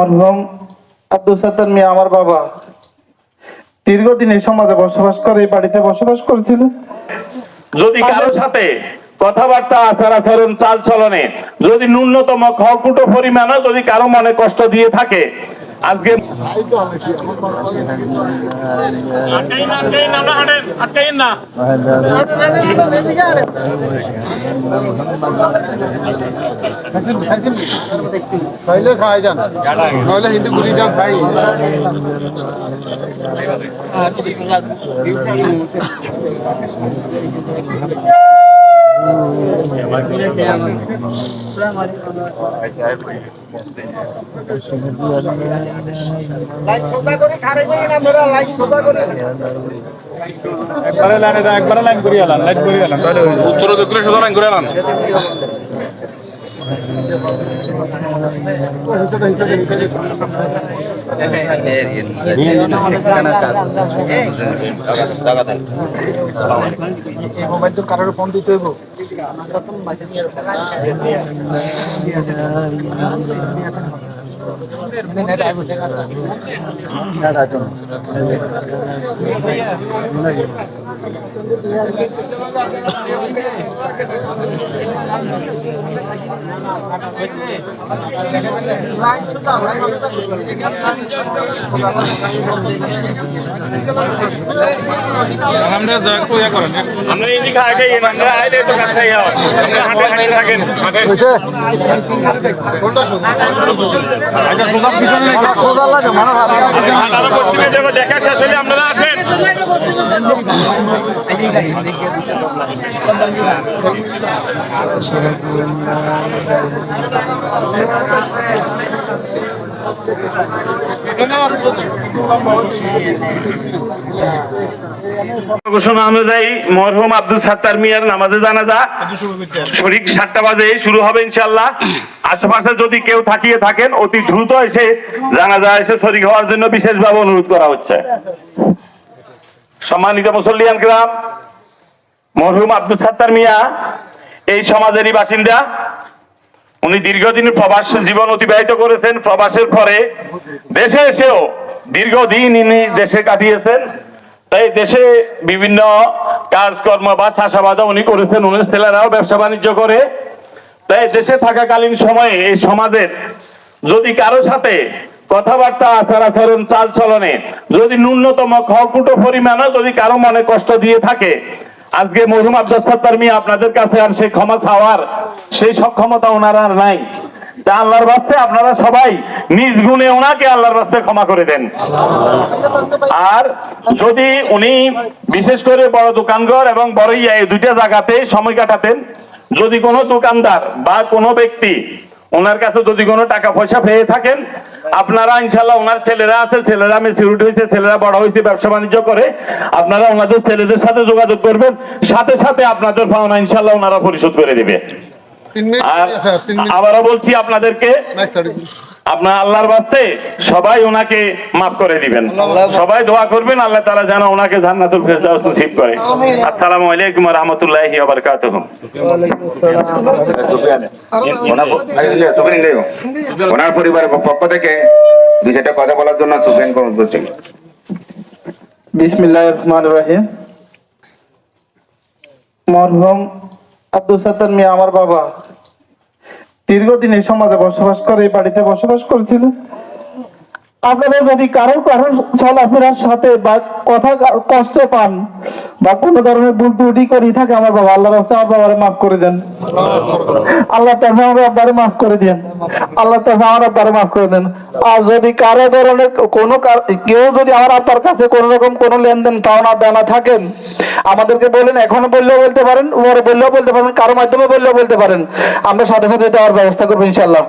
মরহুম আব্দুল সাত্তার মিয়া আমার বাবা দীর্ঘদিন এই সমাজে বসবাস করে, এই বাড়িতে বসবাস করেছিল। যদি কারোর সাথে কথাবার্তা, আচার আচরণ, চাল চলনে যদি ন্যূনতম খড়কুটো পরিমাণও যদি কারো মনে কষ্ট দিয়ে থাকে, আজকে হিন্দু গুলি যান ভাই একবারে লাইন করিয়া তাহলে উত্তর দক্ষিণে শুধু লাইন করিয়া কারোর ফোন দিতে হইব দেখা শেষ হলে আপনারা আসেন। ঘোষণা অনুযায়ী মরহুম আব্দুল সাত্তার মিয়ার নামাজে জানাজা সঠিক 7টা বাজে শুরু হবে ইনশাআল্লাহ। আশেপাশে যদি কেউ থাকিয়ে থাকেন অতি দ্রুত এসে জানাজা এসে শরীক হওয়ার জন্য বিশেষভাবে অনুরোধ করা হচ্ছে। সম্মানিত মুসল্লিয়ান কিরাম, মরহুম আব্দুল সাত্তার মিয়া এই সমাজেরই বাসিন্দা। উনি দীর্ঘদিন প্রবাস জীবন অতিবাহিত করেছেন। প্রবাসের পরে দেশে এসেও দীর্ঘদিন ইনি দেশে কাটিয়েছেন। তাই দেশে বিভিন্ন কাজকর্ম বা চাষাবাদও উনি করেছেন। উনি ছেলেরাও ব্যবসা বাণিজ্য করে। তাই দেশে থাকাকালীন সময়ে এই সমাজের যদি কারো সাথে কথাবার্তা, আচার আচরণ, চাল চলনে যদি ন্যূনতম খড়কুটো পরিমাণও যদি কারো মনে কষ্ট দিয়ে থাকে, আজকে মরহুম আব্দুল সাত্তার মিয়া আপনাদের কাছে আর সেই ক্ষমা চাওয়ার সেই সক্ষমতা ওনার আর নাই। তা আল্লাহর রাস্তে আপনারা সবাই নিজ গুণে ওনাকে আল্লাহর রাস্তে ক্ষমা করে দেন। আর যদি উনি বিশেষ করে বড় দোকানঘর এবং বড় এই দুইটা জায়গাতে সময় কাটাতেন, যদি কোনো দোকানদার বা কোনো ব্যক্তি ওনার কাছে যদি কোনো টাকা পয়সা পেয়ে থাকেন, আপনারা ইনশাল্লাহ ওনার ছেলেরা আছে, ছেলেরা ম্যাচিউরিটি হয়েছে, ছেলেরা বড় হয়েছে, ব্যবসা বাণিজ্য করে, আপনারা ওনাদের ছেলেদের সাথে যোগাযোগ করবেন, সাথে সাথে আপনাদের পাওনা ইনশাল্লাহ ওনারা পরিশোধ করে দিবে। আর আবারও বলছি আপনাদেরকে, আপনার আল্লাহর বাস্তে সবাই ওনাকে মাফ করে দিবেন, সবাই দোয়া করবেন আল্লাহ তাআলা যেন ওনাকে জান্নাতুল ফেরদাউস নসিব করে। আসসালামু আলাইকুম ওয়া রাহমাতুল্লাহি ওয়া বারাকাতুহু। ওনার পরিবারের পক্ষ থেকে দুই চারটা কথা বলার জন্য সুফিয়ান কোন উপস্থিত। বিসমিল্লাহির রহমানির রহিম। মরহুম আব্দুল সাত্তার মিয়া আমার বাবা দীর্ঘদিন এই সমাজে বসবাস করে, এই বাড়িতে বসবাস করেছিল। আপনারা যদি কারো চলাফেরার সাথে বা কথা কষ্ট পান বা কোন ধরনের ভুল ত্রুটি করি থাকে, আমার বাবা আল্লাহর রাস্তায় আমার বাবারে মাফ করে দেন। আল্লাহ তাআলা আমার আব্বারে মাফ করে দেন। আল্লাহ তাআলা আমার আব্বারে মাফ করে দেন। আর যদি কারো ধরনের কোনো কেউ যদি আমার আব্বার কাছে কোন রকম কোনো লেনদেন পাওনা দেনা থাকেন, আমাদেরকে বলেন, এখনো বললেও বলতে পারেন, পরে বললেও বলতে পারেন, কারো মাধ্যমে বললেও বলতে পারেন, আমরা সাথে সাথে দেওয়ার ব্যবস্থা করবো ইনশাল্লাহ।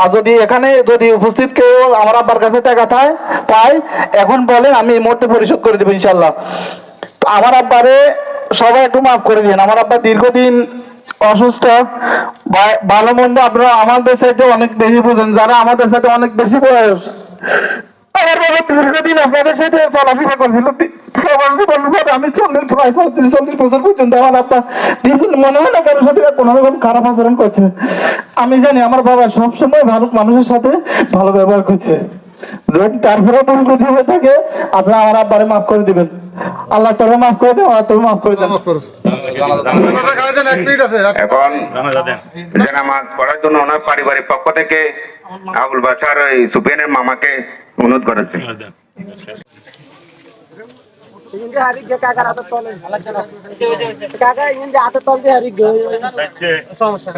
আর যদি এখানে যদি উপস্থিত কেউ আমার আব্বার কাছে টাকা পায়, এখন বলেন, আমি এই মুহূর্তে পরিশোধ করে দেবো ইনশাল্লাহ। আমার আব্বারে সবাই একটু মাফ করে দিন। আমার আব্বা দীর্ঘদিন অসুস্থ, ভালো মন্দ আপনারা আমাদের সাথে অনেক বেশি বুঝেন, যারা আমাদের সাথে অনেক বেশি বয়স আমার বাবা দীর্ঘদিন আপনাদের সাথে চলাফেরা করছিল। সবার জীবন সাথে আমি 40 বছর পর্যন্ত আমার আব্বা দীর্ঘ মনে হয় না কারোর সাথে কোনো রকম খারাপ আচরণ করছে। আমি জানি আমার বাবা সবসময় ভালো মানুষের সাথে ভালো ব্যবহার করছে। যদি তারপরে ভুল ত্রুটি হয়ে থাকে আপনি আমার আব্বারে মাফ করে দিবেন। আল্লাহ তোকে মাফ করে দেন, আল্লাহ তোকে মাফ করে দেন। এখন যে নামাজ পড়ার জন্য ওনার পারিবারিক পক্ষ থেকে আবুল বাশার ওই সুফিয়ানের মামাকে অনুরোধ করেছে। কাকা ইন্দি হাতে তল দিয়ে হারি সমস্যা